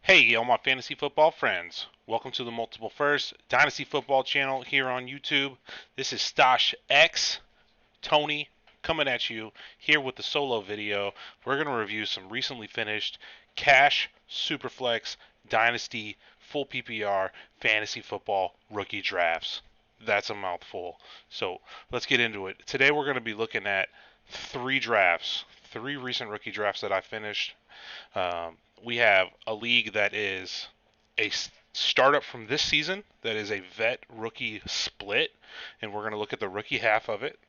Hey, all my fantasy football friends. Welcome to the Multiple First Dynasty Football channel here on YouTube. This is Stash X, Tony, coming at you here with the solo video. We're going to review some recently finished Cash, Superflex, Dynasty, Full PPR, Fantasy Football rookie drafts. That's a mouthful. So let's get into it. Today we're going to be looking at three drafts, three recent rookie drafts that I finished. We have a league that is a startup from this season that is a vet rookie split, and we're going to look at the rookie half of it.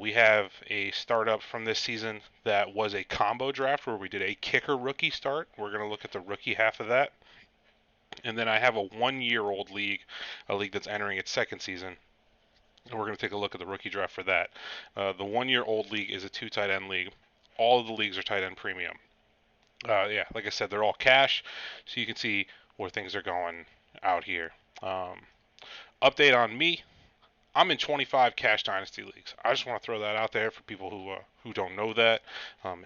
We have a startup from this season that was a combo draft where we did a kicker rookie start. We're going to look at the rookie half of that. And then I have a 1 year old league, a league that's entering its second season. And we're going to take a look at the rookie draft for that. The 1 year old league is a two tight end league. All of the leagues are tight end premium. Yeah, like I said, they're all cash, so you can see where things are going out here. Um, Update on me: I'm in 25 cash dynasty leagues. I just want to throw that out there for people who don't know that.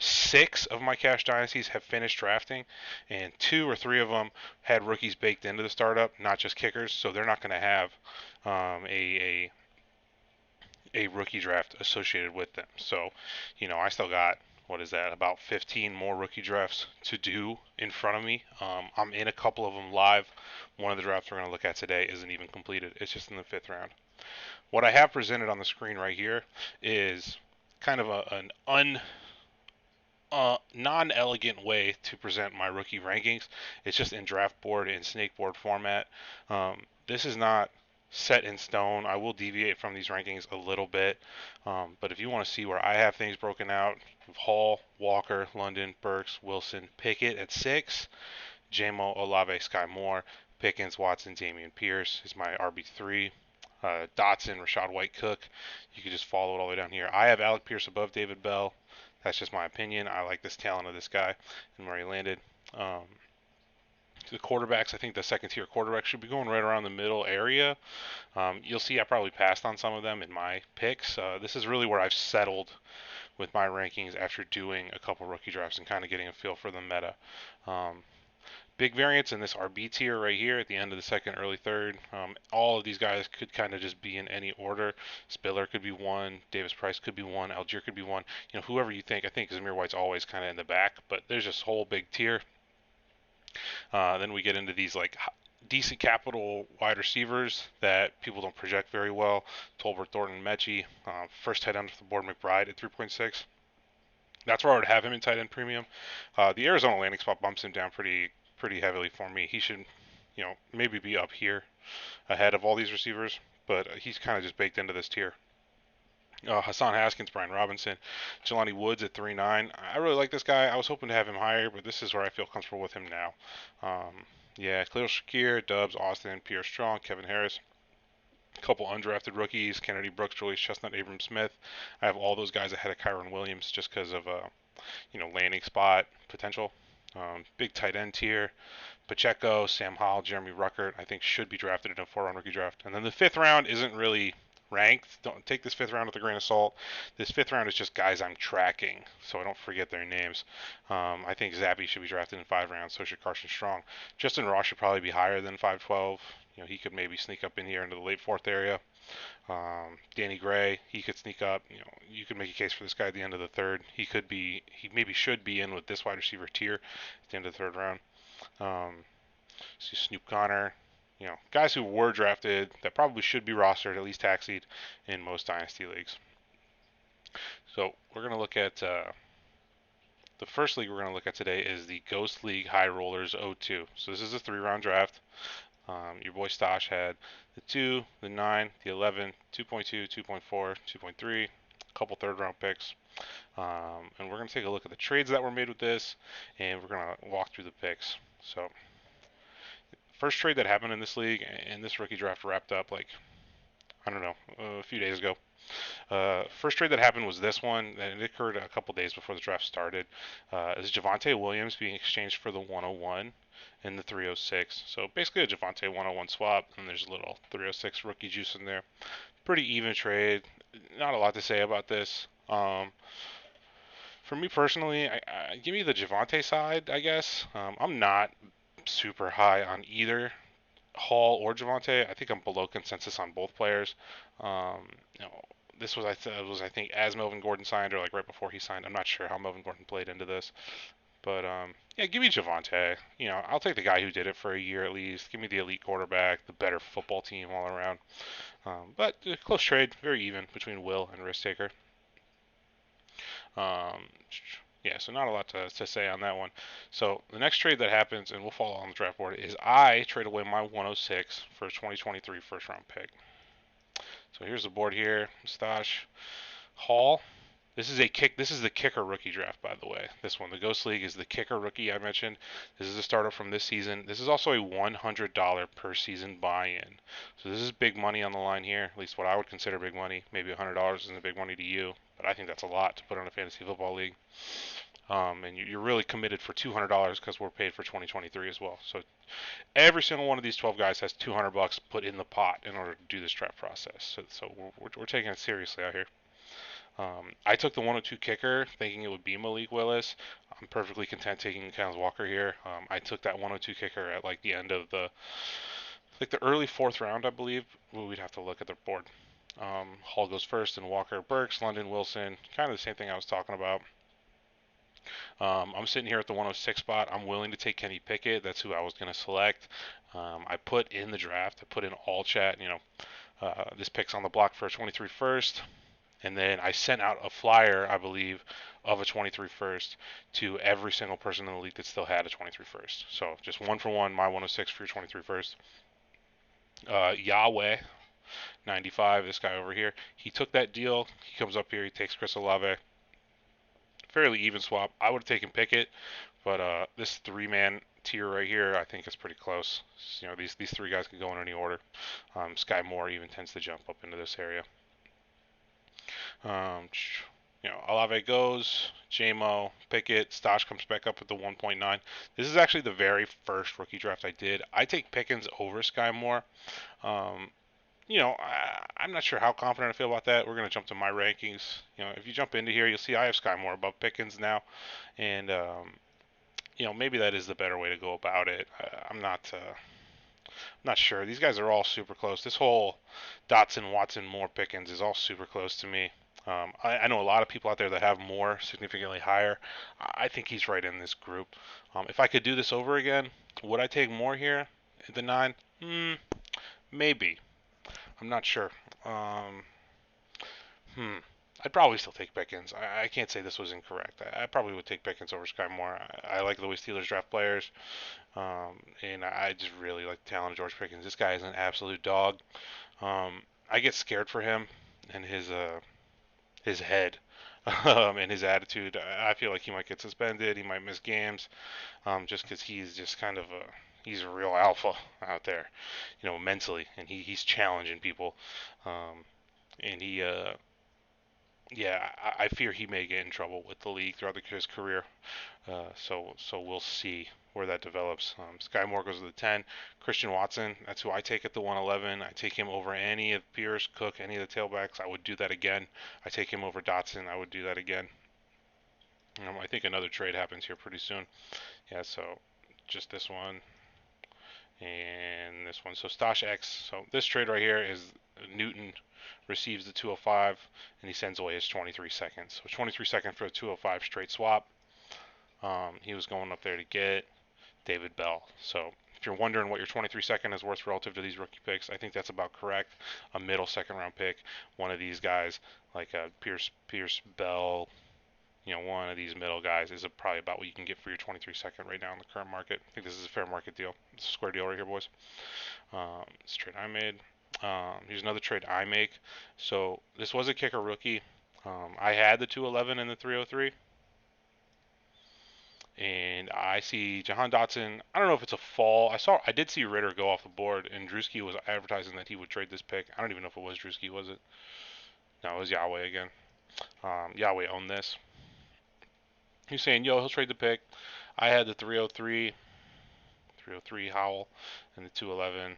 Six of my cash dynasties have finished drafting, and two or three of them had rookies baked into the startup, not just kickers. So they're not going to have a rookie draft associated with them. So, I still got, what is that, about 15 more rookie drafts to do in front of me. I'm in a couple of them live. One of the drafts we're going to look at today isn't even completed. It's just in the fifth round. What I have presented on the screen right here is kind of an non-elegant way to present my rookie rankings. It's just in draft board and snake board format. This is not set in stone. I will deviate from these rankings a little bit, but if you want to see where I have things broken out, Hall, Walker, London, Burks, Wilson, Pickett at 6, JMO, Olave, Skye Moore, Pickens, Watson, Damian Pierce is my RB3. Dotson, Rashad White, Cook. You can just follow it all the way down here. I have Alec Pierce above David Bell. That's just my opinion. I like this talent of this guy and where he landed. Um, the quarterbacks, I think the second tier quarterbacks should be going right around the middle area. You'll see I probably passed on some of them in my picks. This is really where I've settled with my rankings after doing a couple rookie drafts and kind of getting a feel for the meta. Um, Big variance in this RB tier right here at the end of the second, early third. All of these guys could kind of just be in any order. Spiller could be one. Davis Price could be one. Algier could be one. Whoever you think. I think Zamir White's always kind of in the back, but there's this whole big tier. Then we get into these like decent capital wide receivers that people don't project very well. Tolbert, Thornton, Mechie. First tight end off the board, McBride at 3.6. That's where I would have him in tight end premium. The Arizona landing spot bumps him down pretty heavily for me. He should, maybe be up here ahead of all these receivers, but he's kind of just baked into this tier. Hassan Haskins, Brian Robinson, Jelani Woods at 3.9. I really like this guy. I was hoping to have him higher, but this is where I feel comfortable with him now. Yeah, Khalil Shakir, Dubs, Austin, Pierre Strong, Kevin Harris. A couple undrafted rookies: Kennedy Brooks, Julius Chestnut, Abram Smith. I have all those guys ahead of Kyron Williams just because of landing spot potential. Big tight end tier: Pacheco, Sam Howell, Jeremy Ruckert. I think should be drafted in a 4 round rookie draft. And then the fifth round isn't really ranked. Don't take this fifth round with a grain of salt. This fifth round is just guys I'm tracking, so I don't forget their names. I think Zappy should be drafted in 5 rounds. So should Carson Strong. Justin Ross should probably be higher than 512. He could maybe sneak up in here into the late fourth area. Danny Gray, he could sneak up. You could make a case for this guy at the end of the third. He maybe should be in with this wide receiver tier at the end of the third round. See Snoop Connor, guys who were drafted that probably should be rostered, at least taxied in most dynasty leagues. So we're going to look at the first league we're going to look at today is the Ghost League High Rollers 02. So this is a 3 round draft. Your boy Stosh had the 2, the 9, the 11, 2.2, 2.4, 2.3, a couple third round picks. And we're going to take a look at the trades that were made with this, and we're going to walk through the picks. So, first trade that happened in this league, and this rookie draft wrapped up I don't know, a few days ago. First trade that happened was this one, and it occurred a couple days before the draft started. Is Javonte Williams being exchanged for the 101 and the 306. So basically a Javonte 101 swap, and there's a little 306 rookie juice in there. Pretty even trade. Not a lot to say about this. For me personally, give me the Javonte side, I guess. I'm not super high on either Hall or Javonte. I think I'm below consensus on both players. You know, this was I think as Melvin Gordon signed or like right before he signed. I'm not sure how Melvin Gordon played into this, but yeah, give me Javonte. You know, I'll take the guy who did it for a year at least. Give me the elite quarterback, the better football team all around. But close trade, very even between Will and risk taker. Um, yeah, so not a lot to say on that one. So the next trade that happens, and we'll follow on the draft board, is I trade away my 106 for a 2023 first round pick. So here's the board here. Stash Hall. This is a kick. This is the kicker rookie draft, by the way. This one, the Ghost League, is the kicker rookie I mentioned. This is a starter from this season. This is also a $100 per season buy-in. So this is big money on the line here. At least what I would consider big money. Maybe $100 isn't big money to you, but I think that's a lot to put on a fantasy football league. And you're really committed for $200 because we're paid for 2023 as well. So every single one of these 12 guys has $200 put in the pot in order to do this draft process. So we're taking it seriously out here. I took the 102 kicker thinking it would be Malik Willis. I'm perfectly content taking Kenneth Walker here. I took that 102 kicker at like the end of the early fourth round, I believe. Well, we'd have to look at the board. Hall goes first, and Walker, Burks, London, Wilson. Kind of the same thing I was talking about. I'm sitting here at the 106 spot. I'm willing to take Kenny Pickett. That's who I was going to select. I put in the draft. I put in all chat. This pick's on the block for a 23 first. And then I sent out a flyer, I believe, of a 23 first to every single person in the league that still had a 23 first. So just one for one, my 106 for your 23 first. Yahweh, 95, this guy over here, he took that deal. He comes up here, he takes Chris Olave. Fairly even swap. I would have taken Pickett, but this three-man tier right here, I think is pretty close. You know, these three guys could go in any order. Skye Moore even tends to jump up into this area. Olave goes, JMO, Pickett, Stosh comes back up at the 1.9. This is actually the very first rookie draft I did. I take Pickens over Skye Moore. I'm not sure how confident I feel about that. We're going to jump to my rankings. If you jump into here, you'll see I have Skye Moore above Pickens now. And, maybe that is the better way to go about it. I'm not sure. These guys are all super close. This whole Dotson, Watson, Moore, Pickens is all super close to me. I know a lot of people out there that have Moore significantly higher. I think he's right in this group. If I could do this over again, would I take Moore here at the 9? Maybe. I'm not sure. I'd probably still take Pickens. I can't say this was incorrect. I probably would take Pickens over Skye Moore. I like the way Steelers draft players, and I just really like the talent of George Pickens. This guy is an absolute dog. I get scared for him and his head and his attitude. I feel like he might get suspended. He might miss games, just because he's just kind of he's a real alpha out there, mentally, and he's challenging people, and I fear he may get in trouble with the league throughout his career. So we'll see where that develops. Skye Moore goes to the 10. Christian Watson, that's who I take at the 111. I take him over any of Pierce, Cook, any of the tailbacks. I would do that again. I take him over Dotson. I would do that again. I think another trade happens here pretty soon. Yeah, so just this one and this one. So Stash X. So this trade right here is Newton receives the 205 and he sends away his 23 seconds. So 23 seconds for a 205 straight swap. He was going up there to get David Bell. So if you're wondering what your 23 second is worth relative to these rookie picks, I think that's about correct. A middle second round pick, one of these guys like Pierce Bell, one of these middle guys is probably about what you can get for your 23 second right now in the current market. I think this is a fair market deal. It's a square deal right here, boys. This trade I made. Here's another trade I make. So this was a kicker rookie. I had the 211 and the 303. And I see Jahan Dotson. I don't know if it's a fall. I did see Ritter go off the board, and Drewski was advertising that he would trade this pick. I don't even know if it was Drewski, was it? No, it was Yahweh again. Yahweh owned this. He's saying, he'll trade the pick. I had the 303 Howell, and the 211.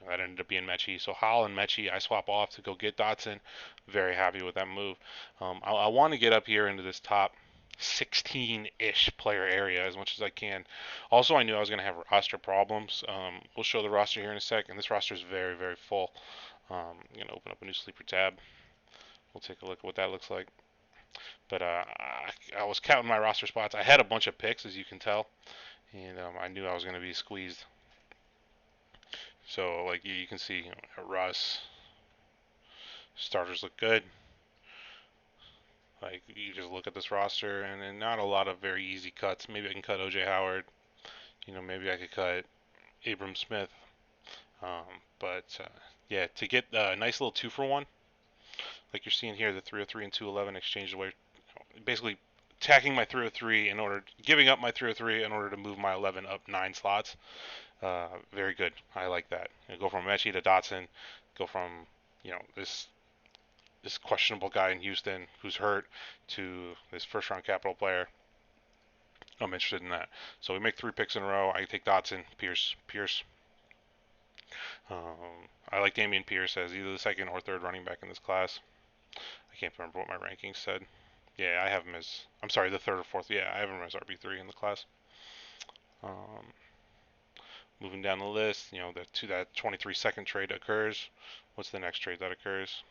That ended up being Mechie. So Howell and Mechie, I swap off to go get Dotson. Very happy with that move. I want to get up here into this top 16-ish player area as much as I can. Also, I knew I was going to have roster problems. We'll show the roster here in a sec, and this roster is very, very full. I'm going to open up a new sleeper tab. We'll take a look at what that looks like. But I was counting my roster spots. I had a bunch of picks, as you can tell, and I knew I was going to be squeezed. So, like you can see, Russ starters look good. Like you just look at this roster, and not a lot of very easy cuts. Maybe I can cut OJ Howard. Maybe I could cut Abram Smith. But yeah, to get a nice little 2-for-1, like you're seeing here, the 303 and 211 exchanged away, basically tacking my 303 giving up my 303 in order to move my 11 up 9 slots. Very good. I like that. Go from Mechie to Dotson. Go from this questionable guy in Houston who's hurt to this first round capital player. I'm interested in that. So we make 3 picks in a row. I can take Dotson, Pierce. I like Damian Pierce as either the second or third running back in this class. I can't remember what my rankings said. Yeah, I have him as, I'm sorry, the third or fourth. Yeah, I have him as RB3 in the class. Moving down the list, that 23-second trade occurs. What's the next trade that occurs?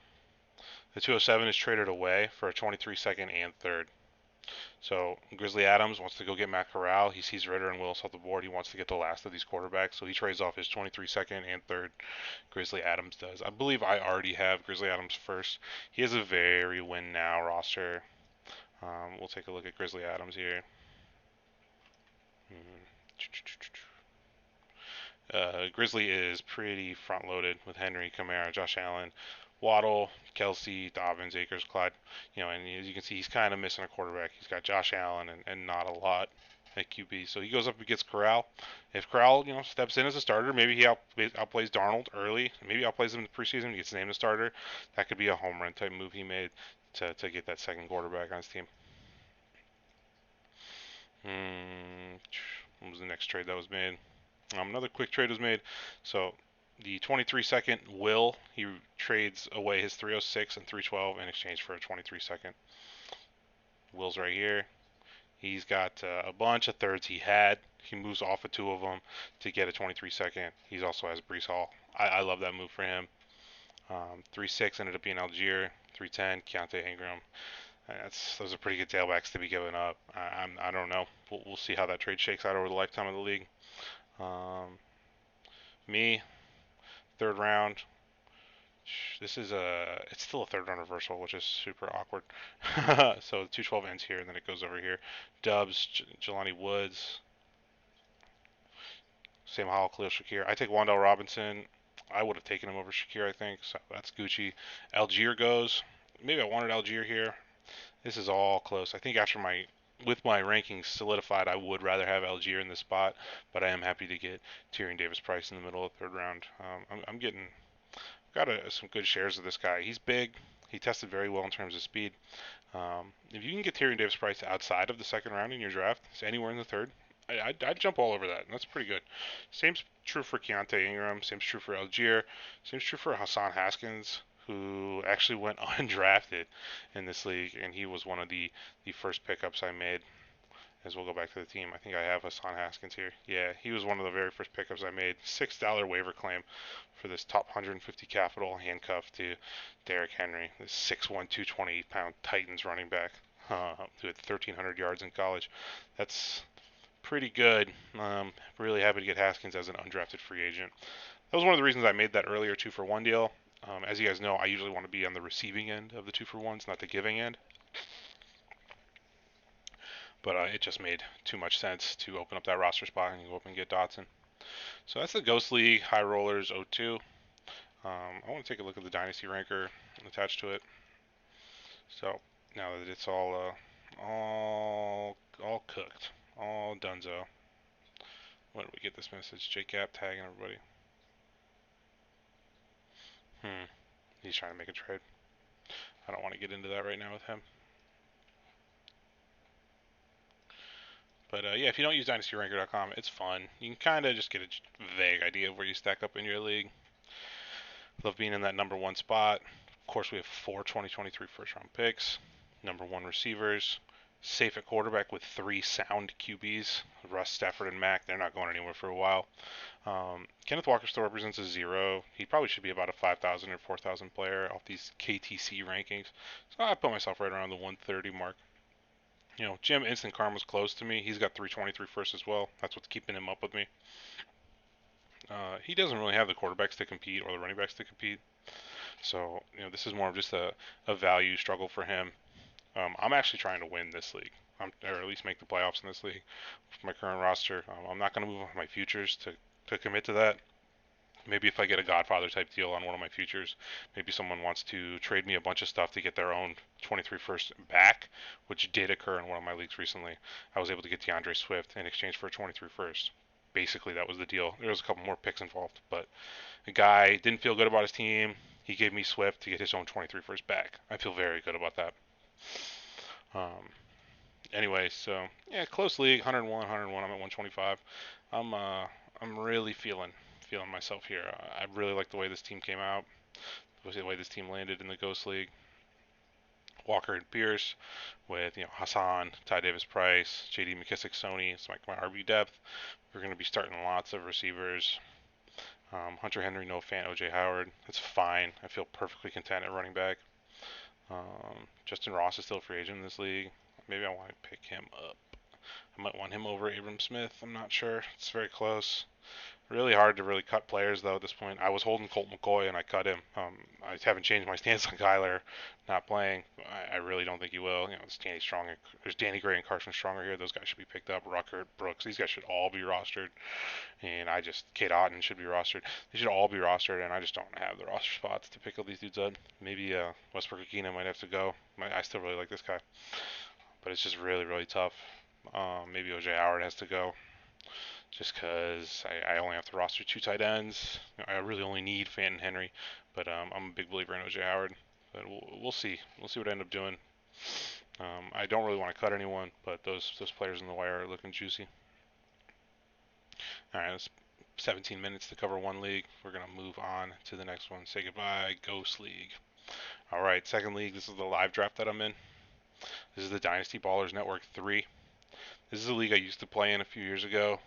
The 207 is traded away for a 23-second and third. So Grizzly Adams wants to go get Matt Corral. He sees Ritter and Willis off the board. He wants to get the last of these quarterbacks, so he trades off his 23-second and third. Grizzly Adams does. I believe I already have Grizzly Adams first. He has a very win now roster. We'll take a look at Grizzly Adams here. Grizzly is pretty front-loaded with Henry, Kamara, Josh Allen, Waddle, Kelsey, Dobbins, Akers, Clyde. And as you can see, he's kind of missing a quarterback. He's got Josh Allen and not a lot at QB. So he goes up and gets Corral. If Corral, steps in as a starter, maybe he outplays Darnold early. Maybe outplays him in the preseason. He gets named a starter. That could be a home run type move he made to get that second quarterback on his team. What was the next trade that was made? Another quick trade was made. So the 23-second Will, he trades away his 306 and 312 in exchange for a 23-second. Will's right here. He's got a bunch of thirds he had. He moves off of 2 of them to get a 23-second. He also has Brees Hall. I love that move for him. 3-6 ended up being Algier. 310, Keontae Ingram. Those are pretty good tailbacks to be giving up. I don't know. We'll see how that trade shakes out over the lifetime of the league. Me, third round. It's still a third round reversal, which is super awkward. So 212 ends here, and then it goes over here. Dubs, Jelani Woods, Sam Howell, Khalil Shakir. I take Wan'Dale Robinson. I would have taken him over Shakir, I think. So that's Gucci. Algier goes. Maybe I wanted Algier here. This is all close. I think with my rankings solidified, I would rather have Algier in this spot, but I am happy to get Tyrion Davis-Price in the middle of the third round. I'm getting some good shares of this guy. He's big. He tested very well in terms of speed. If you can get Tyrion Davis-Price outside of the second round in your draft, anywhere in the third, I'd jump all over that. That's pretty good. Same's true for Keontae Ingram. Same's true for Algier. Same's true for Hassan Haskins, who actually went undrafted in this league, and he was one of the first pickups I made. As we'll go back to the team, I think I have Hassan Haskins here. Yeah, he was one of the very first pickups I made. $6 waiver claim for this top 150 capital handcuff to Derrick Henry, this 6'1", 220-pound Titans running back who had 1,300 yards in college. That's pretty good. Really happy to get Haskins as an undrafted free agent. That was one of the reasons I made that earlier 2-for-1 deal. As you guys know, I usually want to be on the receiving end of the 2-for-1s, not the giving end. But it just made too much sense to open up that roster spot and go up and get Dotson. So that's the Ghost League High Rollers 02. I want to take a look at the Dynasty ranker attached to it. So now that it's all cooked, all donezo. When did we get this message? JCap tagging everybody. He's trying to make a trade. I don't want to get into that right now with him. But yeah, if you don't use DynastyRanker.com, it's fun. You can kind of just get a vague idea of where you stack up in your league. Love being in that number 1 spot. Of course, we have 4 2023 first round picks, number 1 receivers, safe at quarterback with 3 sound QBs. Russ, Stafford, and Mack. They're not going anywhere for a while. Kenneth Walker still represents a 0. He probably should be about a 5,000 or 4,000 player off these KTC rankings. So I put myself right around the 130 mark. Jim Instant Karma's close to me. He's got 323 first as well. That's what's keeping him up with me. He doesn't really have the quarterbacks to compete or the running backs to compete. So, this is more of just a value struggle for him. I'm actually trying to win this league, or at least make the playoffs in this league with my current roster. I'm not going to move off my futures to commit to that. Maybe if I get a Godfather type deal on one of my futures, maybe someone wants to trade me a bunch of stuff to get their own 23 first back, which did occur in one of my leagues recently. I was able to get DeAndre Swift in exchange for a 23 first. Basically, that was the deal. There was a couple more picks involved, but the guy didn't feel good about his team. He gave me Swift to get his own 23 first back. I feel very good about that. Anyway, so yeah, close league, 101, 101. I'm at 125. I'm really feeling myself here. I really like the way this team came out, the way this team landed in the Ghost League. Walker and Pierce with Hassan, Ty Davis Price, J.D. McKissick, Sony. It's like my RB depth. We're going to be starting lots of receivers. Hunter Henry, Noah Fant, O.J. Howard. That's fine. I feel perfectly content at running back. Justin Ross is still a free agent in this league. Maybe I want to pick him up. I might want him over Abram Smith. I'm not sure. It's very close. Really hard to really cut players though at this point. I was holding Colt McCoy and I cut him. I haven't changed my stance on Kyler not playing. I really don't think he will. It's Danny Strong. There's Danny Gray and Carson Stronger here. Those guys should be picked up. Rucker, Brooks. These guys should all be rostered. And Kate Otton should be rostered. They should all be rostered, and I just don't have the roster spots to pick up these dudes up. Maybe Westbrook Akina might have to go. I still really like this guy, but it's just really, really tough. Maybe O.J. Howard has to go, just because I only have to roster 2 tight ends. I really only need Fant and Henry, but I'm a big believer in O.J. Howard. But we'll see. We'll see what I end up doing. I don't really want to cut anyone, but those players in the wire are looking juicy. All right, that's 17 minutes to cover one league. We're going to move on to the next one. Say goodbye, Ghost League. All right, second league. This is the live draft that I'm in. This is the Dynasty Ballers Network 3. This is a league I used to play in a few years ago.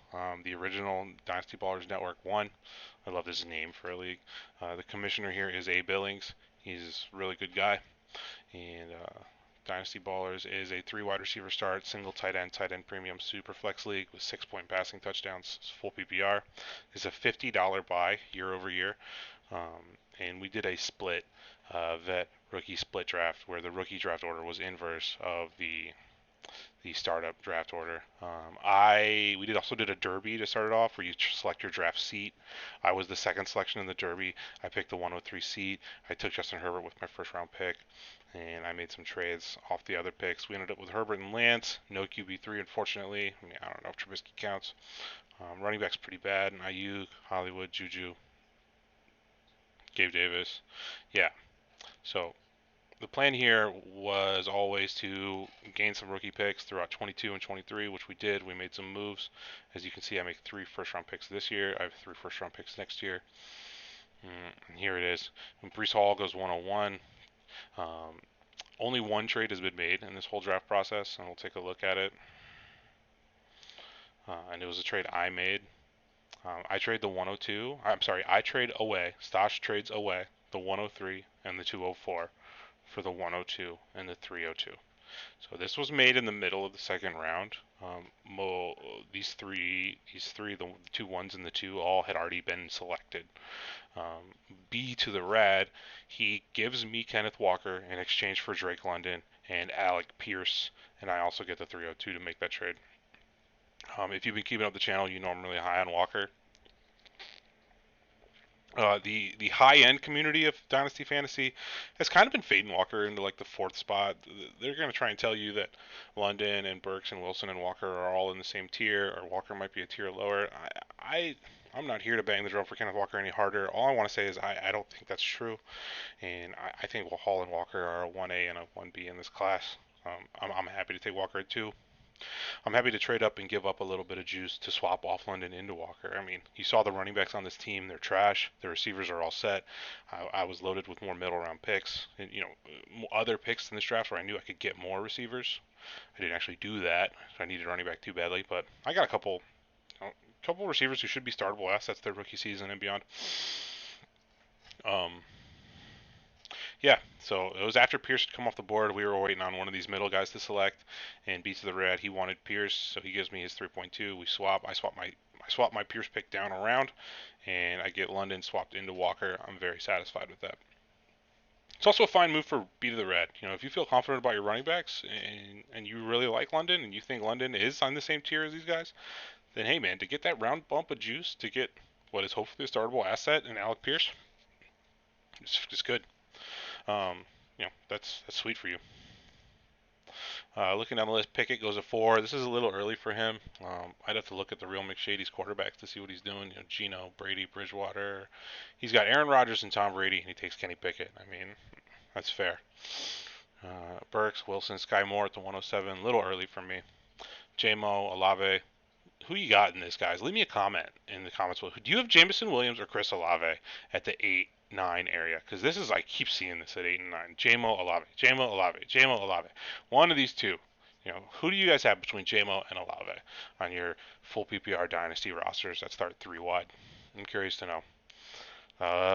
The original Dynasty Ballers Network 1. I love this name for a league. The commissioner here is A. Billings. He's a really good guy. And Dynasty Ballers is a 3 wide receiver start, single tight end premium Superflex league with 6-point passing touchdowns, full PPR. It's a $50 buy year over year. And we did a split vet rookie split draft where the rookie draft order was inverse of the startup draft order. We also did a derby to start it off where you select your draft seat. I was the second selection in the derby. I picked the 103 seat. I took Justin Herbert with my first round pick, and I made some trades off the other picks. We ended up with Herbert and Lance. No QB3, unfortunately. I don't know if Trubisky counts. Running back's pretty bad. Ayuk, Hollywood, Juju, Gabe Davis. Yeah. So the plan here was always to gain some rookie picks throughout 22 and 23, which we did. We made some moves. As you can see, I make 3 first-round picks this year. I have 3 first-round picks next year. And here it is. When Breece Hall goes 101, only one trade has been made in this whole draft process, and we'll take a look at it. And it was a trade I made. I trade the 102. I'm sorry, I trade away. Stosh trades away the 103 and the 204 for the 102 and the 302. So this was made in the middle of the second round. These three, the 2 1s and the 2, all had already been selected. B to the red, he gives me Kenneth Walker in exchange for Drake London and Alec Pierce, and I also get the 302 to make that trade. If you've been keeping up the channel, you know I'm really high on Walker. The high-end community of Dynasty Fantasy has kind of been fading Walker into like the 4th spot. They're going to try and tell you that London and Burks and Wilson and Walker are all in the same tier, or Walker might be a tier lower. I'm not here to bang the drum for Kenneth Walker any harder. All I want to say is I don't think that's true, and I think Hall and Walker are a 1A and a 1B in this class. I'm happy to take Walker at 2. I'm happy to trade up and give up a little bit of juice to swap off London into Walker. I mean, you saw the running backs on this team; they're trash. The receivers are all set. I was loaded with more middle round picks, and other picks in this draft where I knew I could get more receivers. I didn't actually do that. I needed running back too badly, but I got a couple receivers who should be startable assets their rookie season and beyond. Um, yeah, so it was after Pierce had come off the board. We were waiting on one of these middle guys to select, and beats the red. He wanted Pierce, so he gives me his 3.2. We swap. I swap my Pierce pick down around, and I get London swapped into Walker. I'm very satisfied with that. It's also a fine move for B to the red. If you feel confident about your running backs and you really like London and you think London is on the same tier as these guys, then hey man, to get that round bump of juice to get what is hopefully a startable asset in Alec Pierce, it's just good. That's sweet for you. Looking down the list, Pickett goes at 4. This is a little early for him. I'd have to look at the real McShady's quarterbacks to see what he's doing. Gino, Brady, Bridgewater. He's got Aaron Rodgers and Tom Brady, and he takes Kenny Pickett. I mean, that's fair. Burks, Wilson, Skye Moore at the 107. A little early for me. J-Mo, Olave. Who you got in this, guys? Leave me a comment in the comments. Do you have Jameson Williams or Chris Olave at the 8-9 area? Because this is, I keep seeing this at 8 and 9. J-Mo, Olave, J-Mo, Olave, J-Mo, Olave. One of these two. Who do you guys have between J-Mo and Olave on your full PPR Dynasty rosters that start 3 wide? I'm curious to know.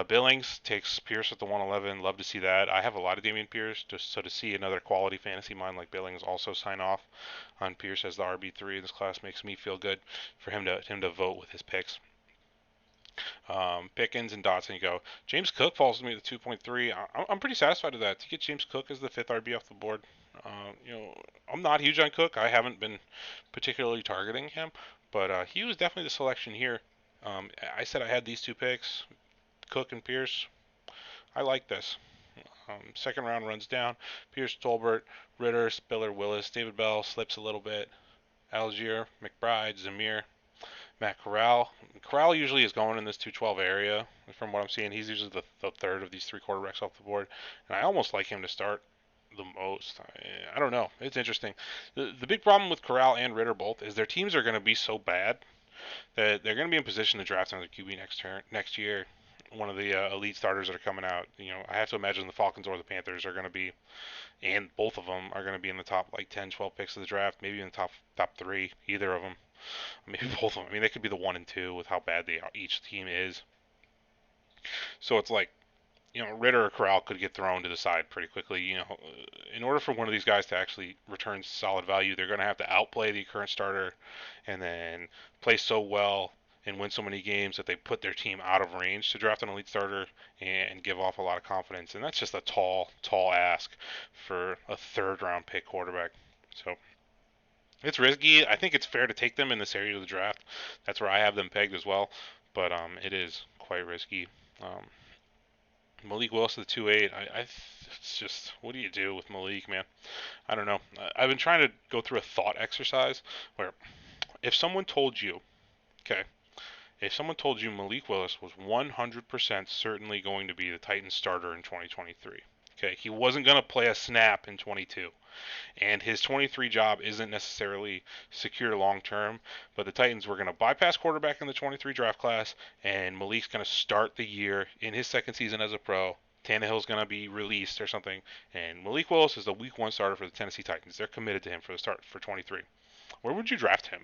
Billings takes Pierce at the 111. Love to see that. I have a lot of Dameon Pierce, so to see another quality fantasy mind like Billings also sign off on Pierce as the RB3 in this class makes me feel good for him to vote with his picks. Pickens and Dotson go. James Cook falls to me at the 2.3. I'm pretty satisfied with that. To get James Cook as the 5th RB off the board, I'm not huge on Cook. I haven't been particularly targeting him, but he was definitely the selection here. I said I had these 2 picks. Cook and Pierce. I like this. Second round runs down. Pierce, Tolbert, Ritter, Spiller, Willis, David Bell slips a little bit. Algier, McBride, Zamir, Matt Corral. Corral usually is going in this 212 area. From what I'm seeing, he's usually the third of these 3 quarterbacks off the board. And I almost like him to start the most. I don't know. It's interesting. The big problem with Corral and Ritter both is their teams are going to be so bad that they're going to be in position to draft another QB next year. One of the elite starters that are coming out. I have to imagine the Falcons or the Panthers are going to be, and both of them are going to be in the top like 10, 12 picks of the draft, maybe in the top 3, either of them, maybe both of them. I mean, they could be the 1 and 2 with how bad each team is. So it's like, Ritter or Corral could get thrown to the side pretty quickly. In order for one of these guys to actually return solid value, they're going to have to outplay the current starter and then play so well and win so many games that they put their team out of range to draft an elite starter and give off a lot of confidence. And that's just a tall ask for a 3rd round pick quarterback. So it's risky. I think it's fair to take them in this area of the draft. That's where I have them pegged as well. But it is quite risky. Malik Wilson, the 2.8. It's just, what do you do with Malik, man? I don't know. I've been trying to go through a thought exercise where if someone told you, okay, if someone told you Malik Willis was 100% certainly going to be the Titans starter in 2023, okay, he wasn't going to play a snap in 22, and his 23 job isn't necessarily secure long term, but the Titans were going to bypass quarterback in the 23 draft class, and Malik's going to start the year in his 2nd season as a pro. Tannehill's going to be released or something, and Malik Willis is the week 1 starter for the Tennessee Titans. They're committed to him for the start for 23. Where would you draft him?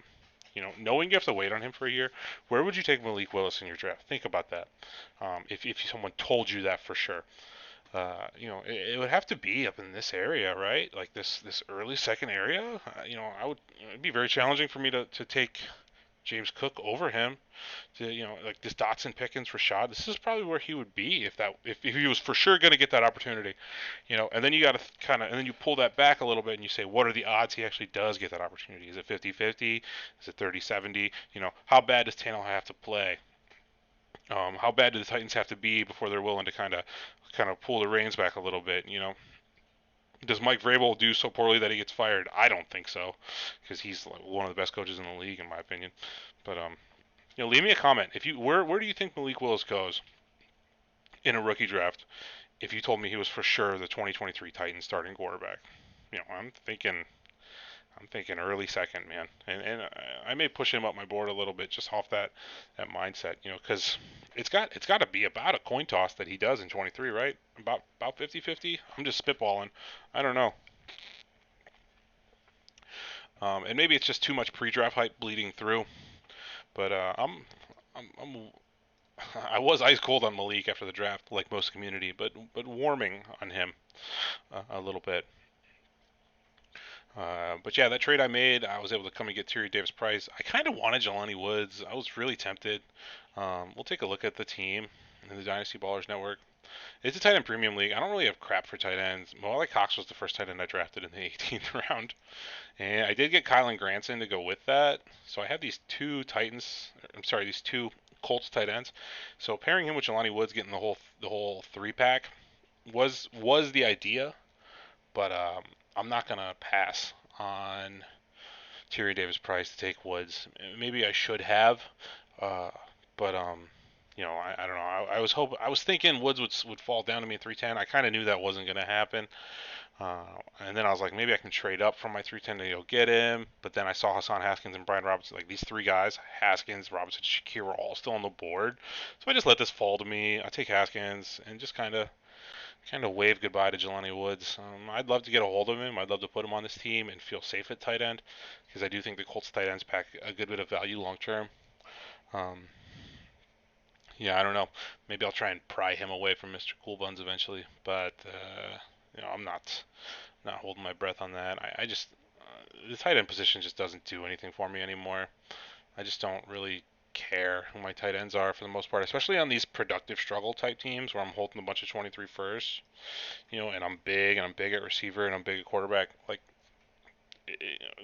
Knowing you have to wait on him for a year, where would you take Malik Willis in your draft? Think about that. If someone told you that for sure. It would have to be up in this area, right? Like this early 2nd area. It'd be very challenging for me to take James Cook over him. Like this Dotson, Pickens, Rashad. This is probably where he would be if he was for sure going to get that opportunity. And then you got to and then you pull that back a little bit and you say, what are the odds he actually does get that opportunity? Is it 50-50? Is it 30-70? How bad does Tannehill have to play? How bad do the Titans have to be before they're willing to kind of pull the reins back a little bit? Does Mike Vrabel do so poorly that he gets fired? I don't think so, because he's one of the best coaches in the league, in my opinion. But leave me a comment if where do you think Malik Willis goes in a rookie draft? If you told me he was for sure the 2023 Titans starting quarterback, I'm thinking I'm thinking early second, man, and I may push him up my board a little bit just off that mindset, because it's got to be about a coin toss that he does in 23, right? About 50-50. I'm just spitballing. I don't know. And maybe it's just too much pre-draft hype bleeding through, but I'm I was ice cold on Malik after the draft, like most community, but warming on him a little bit. But yeah, that trade I made, I was able to come and get Terry Davis Price. I kind of wanted Jelani Woods. I was really tempted. We'll take a look at the team in the Dynasty Ballers Network. It's a tight end premium league. I don't really have crap for tight ends. Malik Cox was the first tight end I drafted in the 18th round. And I did get Kylan Granson to go with that. So I had these two these two Colts tight ends. So pairing him with Jelani Woods, getting the whole three pack was the idea. But I'm not gonna pass on Terry Davis Price to take Woods. Maybe I should have, uh, but I don't know. I was thinking Woods would fall down to me at 310. I kind of knew that wasn't gonna happen. And then I was like, maybe I can trade up from my 310 to go get him. But then I saw Hassan Haskins and Brian Robinson, like these three guys, Haskins, Robinson, Shakir, were all still on the board. So I just let this fall to me. I take Haskins and just kind of wave goodbye to Jelani Woods. I'd love to get a hold of him. I'd love to put him on this team and feel safe at tight end because I do think the Colts tight ends pack a good bit of value long term. Um, yeah, I don't know. Maybe I'll try and pry him away from Mr. Cool Buns eventually, but I'm not holding my breath on that. I just the tight end position just doesn't do anything for me anymore. I just don't really care who my tight ends are for the most part, especially on these productive struggle type teams where I'm holding a bunch of 23 first, and I'm big at receiver and I'm big at quarterback. Like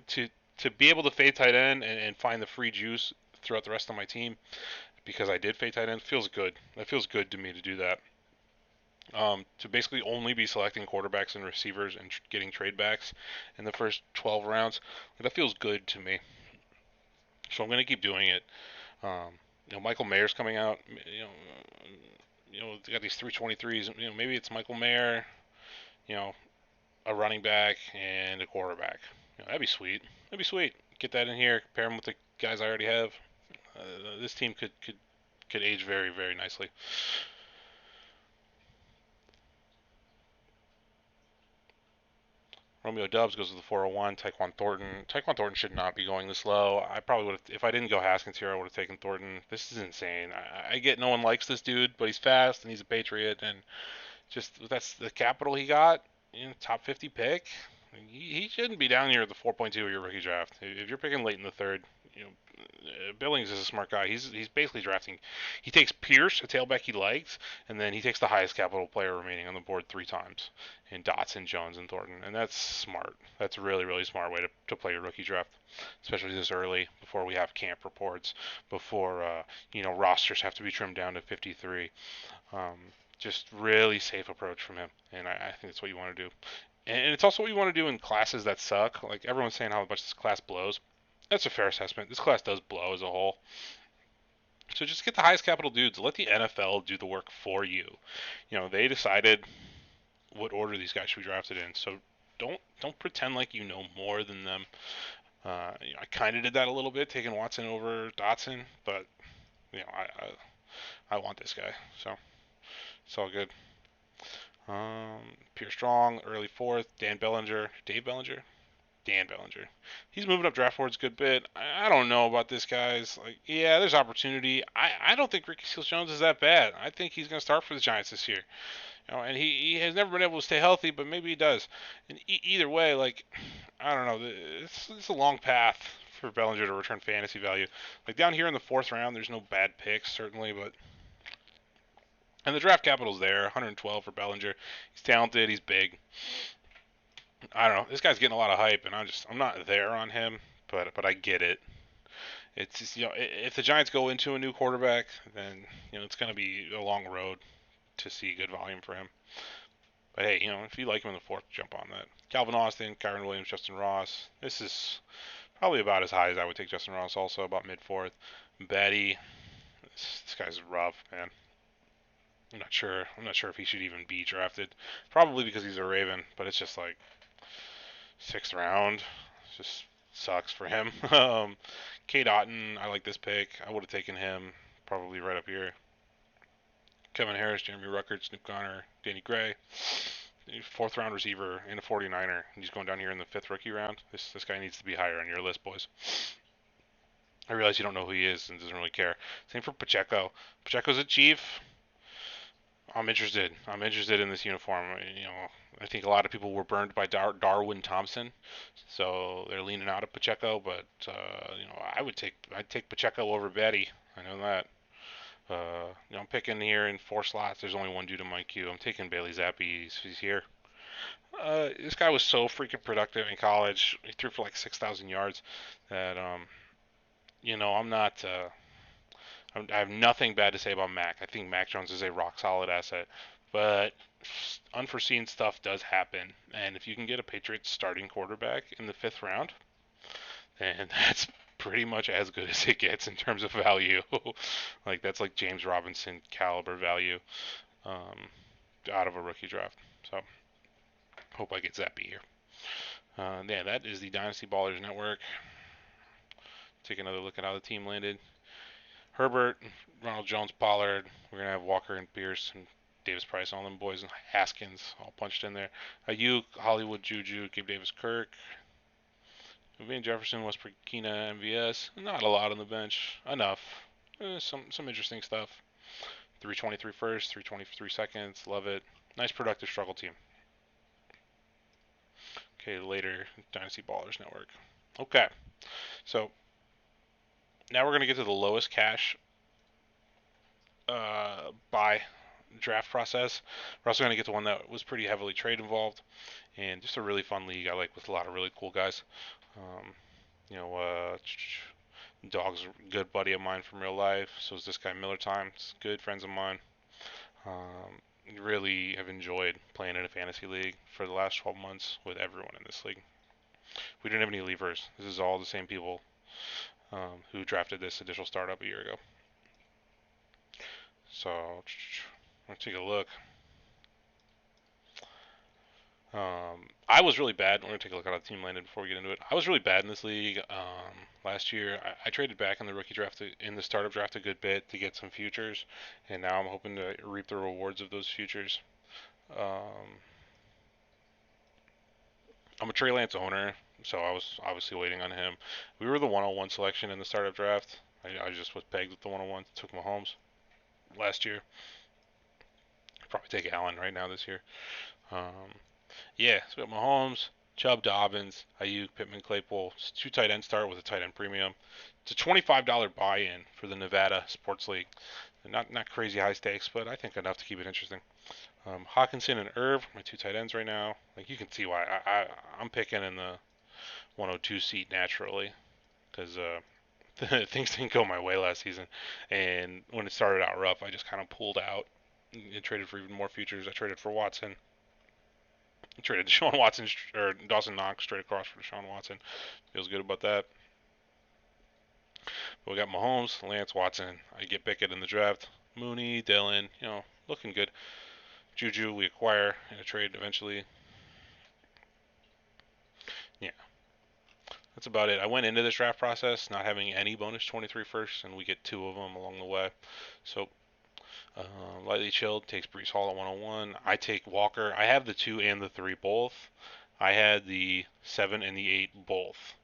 to to be able to fade tight end and find the free juice throughout the rest of my team because I did fade tight end feels good. That feels good to me to do that. To basically only be selecting quarterbacks and receivers and getting trade backs in the first 12 rounds, that feels good to me. So I'm going to keep doing it. Michael Mayer's coming out. They got these 323s. Maybe it's Michael Mayer. You know, a running back and a quarterback. That'd be sweet. That'd be sweet. Get that in here. Pair them with the guys I already have. This team could age very very nicely. Romeo Dubs goes to the 401. Tyquan Thornton. Tyquan Thornton should not be going this low. I probably would have, if I didn't go Haskins here, I would have taken Thornton. This is insane. I get no one likes this dude, but he's fast and he's a Patriot, and just that's the capital he got. Top 50 pick. He shouldn't be down here at the 4.2 of your rookie draft. If you're picking late in the third, Billings is a smart guy. He's basically drafting. He takes Pierce, a tailback he likes, and then he takes the highest capital player remaining on the board three times in Dotson, Jones, and Thornton. And that's smart. That's a really really smart way to play your rookie draft, especially this early before we have camp reports, before rosters have to be trimmed down to 53. Um, just really safe approach from him, and I think that's what you want to do. And it's also what you want to do in classes that suck. Like everyone's saying how much this class blows. That's a fair assessment. This class does blow as a whole. So just get the highest capital dudes. Let the NFL do the work for you. They decided what order these guys should be drafted in. So don't pretend like you know more than them. I kind of did that a little bit, taking Watson over Dotson, but I want this guy, so it's all good. Pierre Strong, early fourth. Dan Bellinger, Dave Bellinger, Dan Bellinger. He's moving up draft boards a good bit. I don't know about this guy's. Like, yeah, there's opportunity. I don't think Ricky Seals-Jones is that bad. I think he's going to start for the Giants this year. And he has never been able to stay healthy, but maybe he does. And either way, like, I don't know. It's a long path for Bellinger to return fantasy value. Like down here in the fourth round, there's no bad picks certainly, but and the draft capital's there, 112 for Bellinger. He's talented. He's big. I don't know. This guy's getting a lot of hype, and I'm not there on him, but I get it. It's just, if the Giants go into a new quarterback, then it's going to be a long road to see good volume for him. But hey, if you like him in the fourth, jump on that. Calvin Austin, Kyron Williams, Justin Ross. This is probably about as high as I would take Justin Ross. Also about mid fourth. Betty. This guy's rough, man. I'm not sure. I'm not sure if he should even be drafted. Probably because he's a Raven, but it's just like sixth round. Just sucks for him. Kate Otton, I like this pick. I would have taken him probably right up here. Kevin Harris, Jeremy Ruckert, Snoop Conner, Danny Gray. Fourth round receiver and a 49er. He's going down here in the fifth rookie round. This guy needs to be higher on your list, boys. I realize you don't know who he is and doesn't really care. Same for Pacheco. Pacheco's a Chief. I'm interested. I'm interested in this uniform. I think a lot of people were burned by Darwin Thompson, so they're leaning out of Pacheco. But I'd take Pacheco over Betty. I know that. I'm picking here in 4 slots. There's only one dude in my queue. I'm taking Bailey Zappi. He's here. This guy was so freaking productive in college. He threw for like 6,000 yards. That I'm not. I have nothing bad to say about Mac. I think Mac Jones is a rock solid asset, but unforeseen stuff does happen. And if you can get a Patriots starting quarterback in the fifth round, then that's pretty much as good as it gets in terms of value. Like that's like James Robinson caliber value out of a rookie draft. So hope I get Zappy here. Yeah, that is the Dynasty Ballers Network. Take another look at how the team landed. Herbert, Ronald Jones, Pollard. We're gonna have Walker and Pierce and Davis Price, all them boys, and Haskins all punched in there. Ayuk, Hollywood, Juju, Gabe Davis, Kirk. Van Jefferson, Westbrook, Keena, MVS. Not a lot on the bench. Enough. Some interesting stuff. 323 first, 323 seconds. Love it. Nice productive struggle team. Okay, later, Dynasty Ballers Network. Okay, so now we're going to get to the lowest cash buy draft process. We're also going to get to one that was pretty heavily trade involved, and just a really fun league I like with a lot of really cool guys. Dog's a good buddy of mine from real life. So is this guy Miller Time. It's good friends of mine. Really have enjoyed playing in a fantasy league for the last 12 months with everyone in this league. We didn't have any leavers. This is all the same people who drafted this initial startup a year ago. So let's take a look. I was really bad. We're going to take a look at how the team landed before we get into it. I was really bad in this league last year. I traded back in the rookie draft, in the startup draft a good bit to get some futures, and now I'm hoping to reap the rewards of those futures. I'm a Trey Lance owner, so I was obviously waiting on him. We were the 101 selection in the startup draft. I just was pegged with the 101. Took Mahomes last year. Probably take Allen right now this year. Yeah, so we got Mahomes, Chubb, Dobbins, Ayuk, Pittman, Claypool. It's 2 tight end start with a tight end premium. It's a $25 buy-in for the Nevada Sports League. Not crazy high stakes, but I think enough to keep it interesting. Hawkinson and Irv, my 2 tight ends right now. Like you can see why I'm picking in the 102 seat naturally, because things didn't go my way last season, and when it started out rough, I just kind of pulled out and traded for even more futures. I traded for Watson. I traded Deshaun Watson or Dawson Knox straight across for Deshaun Watson. Feels good about that. But we got Mahomes, Lance, Watson. I get Pickett in the draft. Mooney, Dillon, looking good. Juju we acquire in a trade eventually. Yeah. That's about it. I went into this draft process not having any bonus 23 first, and we get 2 of them along the way. So lightly chilled takes Brees Hall at 101. I take Walker. I have the 2 and the 3 both. I had the 7 and the 8 both.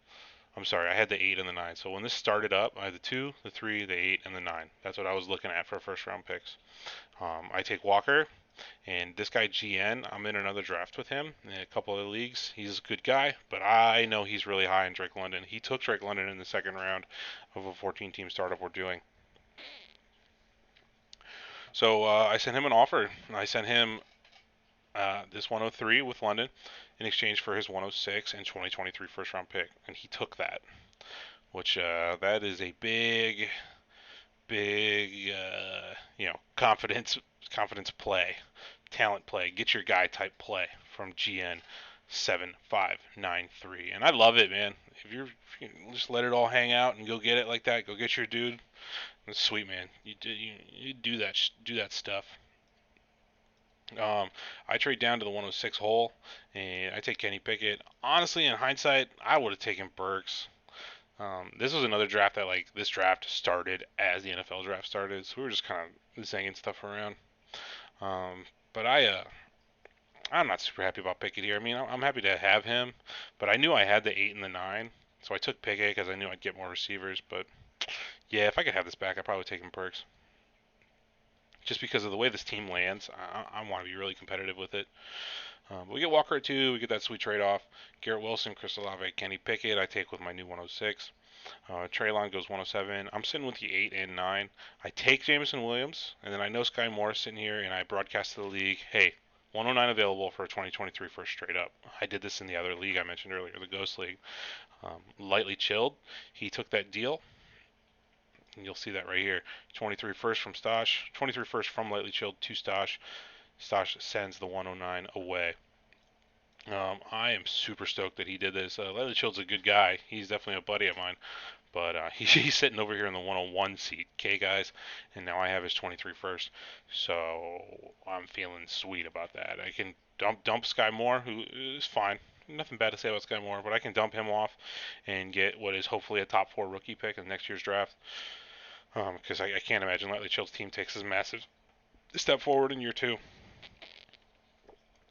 I'm sorry, I had the 8 and the 9. So when this started up, I had the 2, the 3, the 8, and the 9. That's what I was looking at for first round picks. I take Walker, and this guy GN, I'm in another draft with him in a couple of leagues. He's a good guy, but I know he's really high in Drake London. He took Drake London in the second round of a 14-team startup we're doing. So I sent him an offer. I sent him this 103 with London in exchange for his 106 and 2023 first round pick, and he took that, which that is a big confidence play, talent play, get your guy type play from GN 7593, and I love it, man. If you just let it all hang out and go get it like that, go get your dude. That's sweet, man. You do that stuff. I trade down to the 106 hole, and I take Kenny Pickett. Honestly, in hindsight, I would have taken Burks. This was another draft that, like, this draft started as the NFL draft started, so we were just kind of zinging stuff around. Um, but I'm not super happy about Pickett here. I mean, I'm happy to have him, but I knew I had the 8 and the 9, so I took Pickett because I knew I'd get more receivers. But yeah, if I could have this back, I'd probably take him Perks. Just because of the way this team lands, I want to be really competitive with it. But we get Walker at 2, we get that sweet trade off. Garrett Wilson, Chris Olave, Kenny Pickett, I take with my new 106. Traylon goes 107. I'm sitting with the 8 and 9. I take Jameson Williams, and then I know Skye Moore is sitting here, and I broadcast to the league, hey, 109 available for a 2023 first straight up. I did this in the other league I mentioned earlier, the Ghost League. Lightly chilled. He took that deal, and you'll see that right here. 23 first from Stosh, 23 first from Lightly Chilled to Stosh. Stosh sends the 109 away. I am super stoked that he did this. Lightly Chilled's a good guy. He's definitely a buddy of mine. But he's sitting over here in the 101 seat, okay, guys? And now I have his 23 first. So I'm feeling sweet about that. I can dump Skye Moore, who is fine. Nothing bad to say about Skye Moore, but I can dump him off and get what is hopefully a top 4 rookie pick in next year's draft. Because I can't imagine Lightly Chilled's team takes a massive step forward in year 2.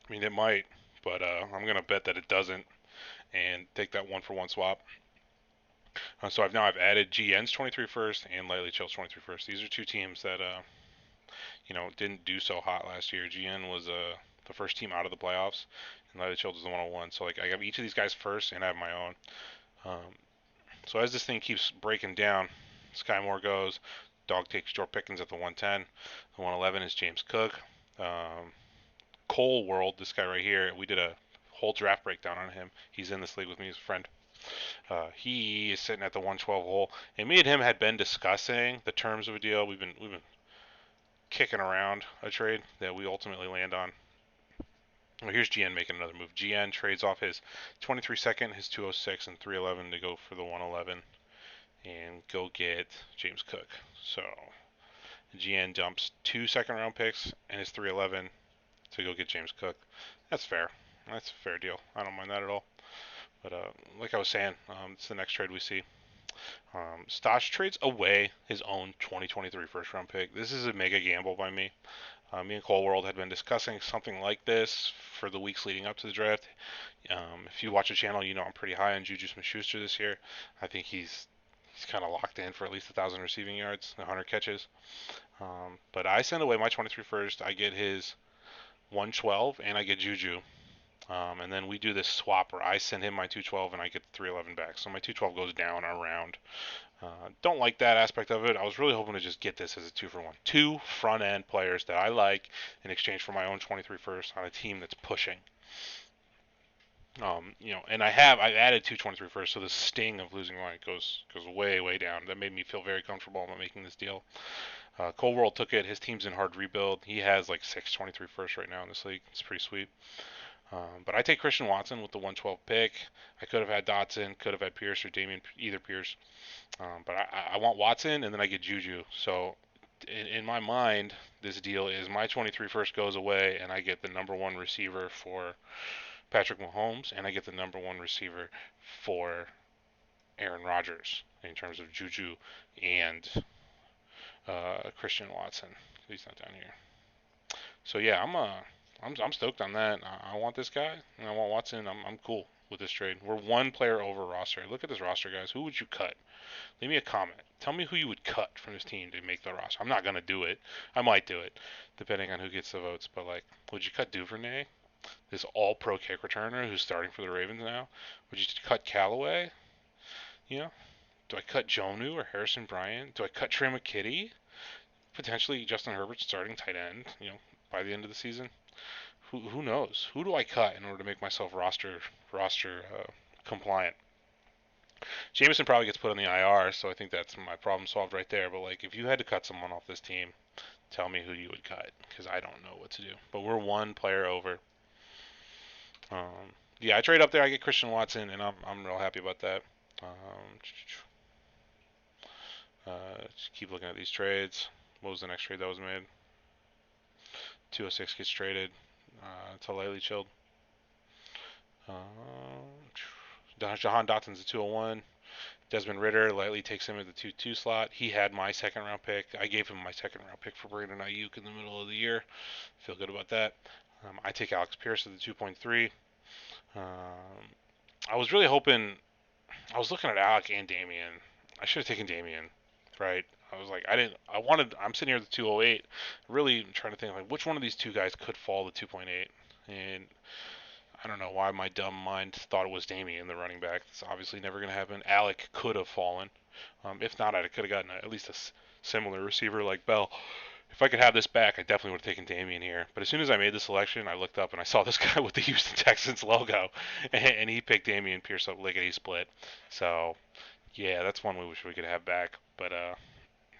I mean, it might, but I'm going to bet that it doesn't and take that 1-for-1 swap. So I've added GN's 23 first and Lightly Chill's 23 first. These are two teams that didn't do so hot last year. GN was the first team out of the playoffs, and Lightly Chill was the 101. So like I have each of these guys first, and I have my own. So as this thing keeps breaking down, Skye Moore goes. Dog takes George Pickens at the 110. The 111 is James Cook. Cole World, this guy right here, we did a whole draft breakdown on him. He's in this league with me as a friend. He is sitting at the 112 hole, and me and him had been discussing the terms of a deal. We've been kicking around a trade that we ultimately land on. Well, here's GN making another move. GN trades off his 23 second, his 206, and 311 to go for the 111 and go get James Cook. So GN dumps 2 second round picks and his 311 to go get James Cook. That's fair. That's a fair deal. I don't mind that at all. But like I was saying, it's the next trade we see. Stosh trades away his own 2023 first round pick. This is a mega gamble by me. Me and Cole World had been discussing something like this for the weeks leading up to the draft. If you watch the channel, you know I'm pretty high on Juju Smith-Schuster this year. I think he's kind of locked in for at least 1,000 receiving yards, 100 catches. But I send away my 23 first. I get his 112, and I get Juju. And then we do this swap where I send him my 212 and I get the 311 back. So my 212 goes down around. Don't like that aspect of it. I was really hoping to just get this as a 2-for-1. 2 front end players that I like in exchange for my own 23 first on a team that's pushing. And I've added 2 23 first, so the sting of losing one goes way down. That made me feel very comfortable about making this deal. Cole World took it. His team's in hard rebuild. He has like 6 23 first right now in this league. It's pretty sweet. But I take Christian Watson with the 112 pick. I could have had Dotson, could have had Pierce or Damian, either Pierce. But I want Watson, and then I get Juju. So in my mind, this deal is my 23 first goes away, and I get the number 1 receiver for Patrick Mahomes, and I get the number 1 receiver for Aaron Rodgers in terms of Juju and Christian Watson. He's not down here. So yeah, I'm stoked on that. I want this guy, and I want Watson. I'm cool with this trade. We're 1 player over roster. Look at this roster, guys. Who would you cut? Leave me a comment. Tell me who you would cut from this team to make the roster. I'm not gonna do it. I might do it, depending on who gets the votes. But like, would you cut Duvernay, this All-Pro kick returner who's starting for the Ravens now? Would you cut Callaway? You know, do I cut Jonu or Harrison Bryant? Do I cut Trey McKitty? Potentially Justin Herbert starting tight end. By the end of the season. Who knows? Who do I cut in order to make myself roster compliant? Jameson probably gets put on the IR, so I think that's my problem solved right there. But like, if you had to cut someone off this team, tell me who you would cut, because I don't know what to do. But we're 1 player over. Yeah, I trade up there. I get Christian Watson, and I'm real happy about that. Just keep looking at these trades. What was the next trade that was made? 206 gets traded to lightly chilled. Jahan Dotson's a 201. Desmond Ritter lightly takes him at the 2-2 slot. He had my second round pick. I gave him my second round pick for Brandon Ayuk in the middle of the year. Feel good about that. I take Alex Pierce at the 2.3. Um, I was really hoping. I was looking at Alec and Damian. I should have taken Damian, right? I was like, I didn't. I wanted. I'm sitting here at the 208, really trying to think like which one of these two guys could fall to 2.8, and I don't know why my dumb mind thought it was Damian, the running back. It's obviously never going to happen. Alec could have fallen. If not, I could have gotten at least a similar receiver like Bell. If I could have this back, I definitely would have taken Damian here. But as soon as I made the selection, I looked up and I saw this guy with the Houston Texans logo, and he picked Damian Pierce up lickety split. So, yeah, that's one we wish we could have back. But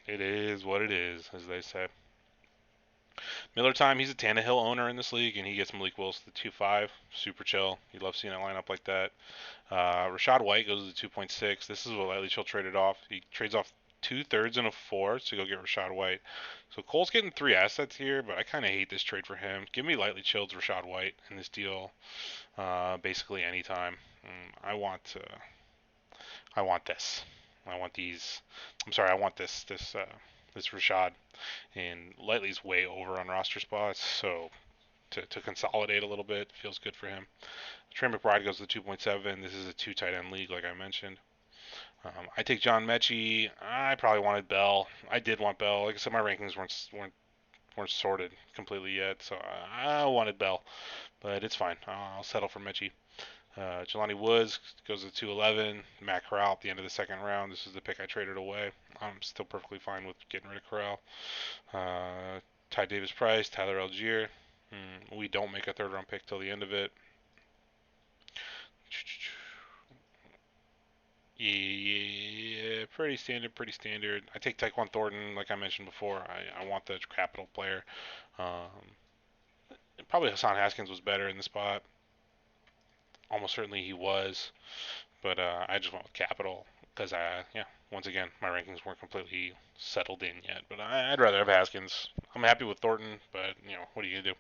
it is what it is, as they say. Miller Time, he's a Tannehill owner in this league, and he gets Malik Wilson to 2.5. Super chill. You love seeing a lineup like that. Rashad White goes to 2.6. This is what Lightly Chill traded off. He trades off 2/3 and a 4 to go get Rashad White. So Cole's getting 3 assets here, but I kind of hate this trade for him. Give me Lightly Chilled Rashad White in this deal, basically anytime. I want this. I want these. I'm sorry. I want this Rashad. And Lightly's way over on roster spots, so to consolidate a little bit feels good for him. Trey McBride goes to 2.7. This is a 2 tight end league, like I mentioned. I take John Mechie. I probably wanted Bell. I did want Bell. Like I said, my rankings weren't sorted completely yet, so I wanted Bell, but it's fine. I'll settle for Mechie. Jelani Woods goes to 211. Matt Corral at the end of the second round. This is the pick I traded away. I'm still perfectly fine with getting rid of Corral. Ty Davis Price, Tyler Algier. We don't make a third round pick till the end of it. Yeah, pretty standard, pretty standard. I take Tyquan Thornton, like I mentioned before. I want the capital player. Um, Probably Hassan Haskins was better in the spot. Almost certainly he was, but I just went with capital because yeah, once again, my rankings weren't completely settled in yet. But I'd rather have Haskins. I'm happy with Thornton, but what are you gonna do?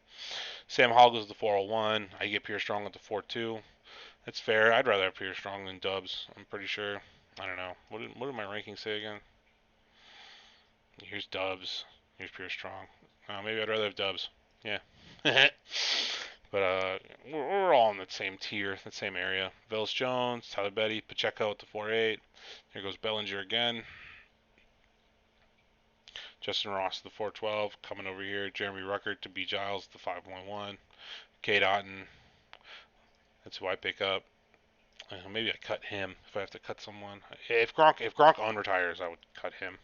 Sam Hall goes to 401. I get Pierre Strong at the 4.2. That's fair. I'd rather have Pierre Strong than Dubs. I'm pretty sure. I don't know. What did my rankings say again? Here's Dubs. Here's Pierre Strong. Maybe I'd rather have Dubs. Yeah. But we're all in the same tier, the same area. Velus Jones, Tyler Betty, Pacheco at the 4.8. Here goes Bellinger again. Justin Ross at the 4.12. Coming over here. Jeremy Ruckert to B. Giles at the 5.1. Cade Otton. That's who I pick up. Maybe I cut him if I have to cut someone. If Gronk unretires, I would cut him.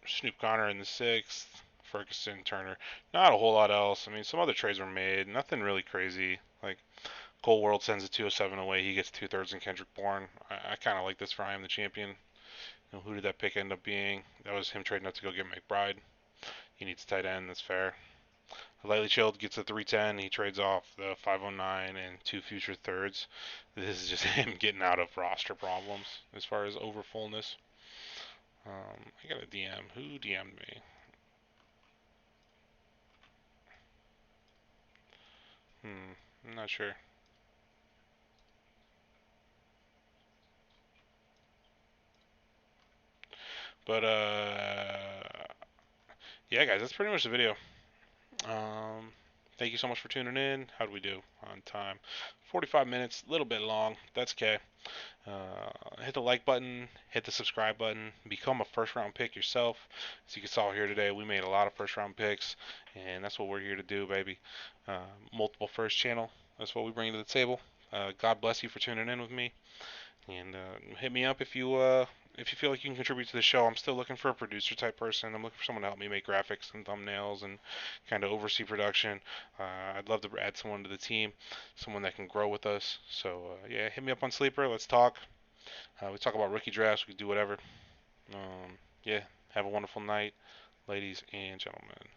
Snoop Connor in the 6th. Ferguson, Turner. Not a whole lot else. I mean, some other trades were made. Nothing really crazy. Like, Cole World sends a 207 away. He gets 2/3 in Kendrick Bourne. I kind of like this for I Am the Champion. Who did that pick end up being? That was him trading up to go get McBride. He needs a tight end. That's fair. Lightly Chilled gets a 310. He trades off the 509 and 2 future thirds. This is just him getting out of roster problems as far as over fullness. I got a DM. Who DM'd me? I'm not sure. But yeah, guys, that's pretty much the video. Thank you so much for tuning in. How do we do on time? 45 minutes, a little bit long. That's okay. Hit the like button, hit the subscribe button, become a first round pick yourself. As you saw here today, we made a lot of first round picks, and that's what we're here to do, baby. Multiple first channel. That's what we bring to the table. God bless you for tuning in with me. And hit me up if you feel like you can contribute to the show. I'm still looking for a producer type person. I'm looking for someone to help me make graphics and thumbnails and kind of oversee production. I'd love to add someone to the team, someone that can grow with us. So yeah, hit me up on Sleeper. Let's talk. We talk about rookie drafts. We can do whatever. Yeah, have a wonderful night, ladies and gentlemen.